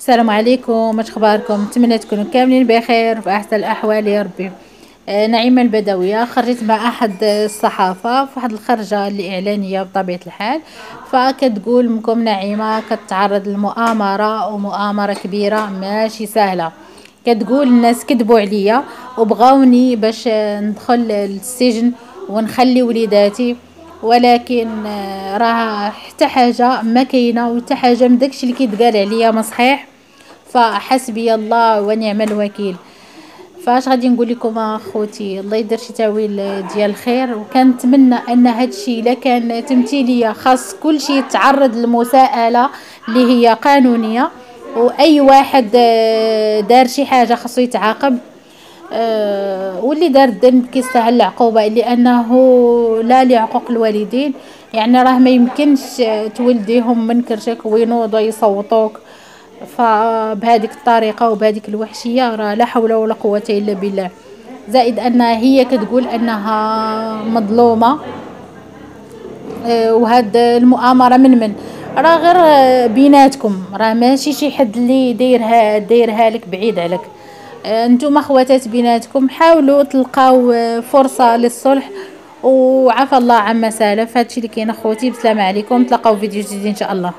السلام عليكم، اش اخباركم؟ نتمنى تكونوا كاملين بخير وفي احسن الاحوال يا ربي. نعيمه البدويه خرجت مع احد الصحافه في واحد الخرجه الاعلانيه بطبيعه الحال. فكتقول منكم نعيمه كتعرض لمؤامره ومؤامره كبيره ماشي سهله. كتقول الناس كذبوا عليا وبغاوني باش ندخل للسجن ونخلي وليداتي، ولكن راه حتى حاجه ما كاينه وحتى حاجه من داكشي اللي كيتقال عليا ما صحيح. فحسبي الله ونعم الوكيل. فاش غادي نقول لكم اخوتي، الله يدير شي تعويل ديال الخير، وكنتمنى ان هادشي الا كان تمثيليه خاص كل شيء يتعرض للمساءله اللي هي قانونيه، واي واحد دار شي حاجه خاصو يتعاقب. واللي دار الذنب كيستاهل العقوبه، لانه لا لعقوق الوالدين. يعني راه ما يمكنش تولديهم من كرشك وينوضوا يصوتوك فبهذيك الطريقه وبهذيك الوحشيه، راه لا حول ولا قوه الا بالله. زائد ان هي كتقول انها مظلومه. وهاد المؤامره من راه غير بيناتكم، راه ماشي شي حد اللي دايرها لك بعيد عليك. انتم اخواتات بيناتكم حاولوا تلقاو فرصه للصلح، وعفى الله عما سلف. هادشي اللي كاين اخوتي، بسلامه عليكم، تلقاو فيديو جديد ان شاء الله.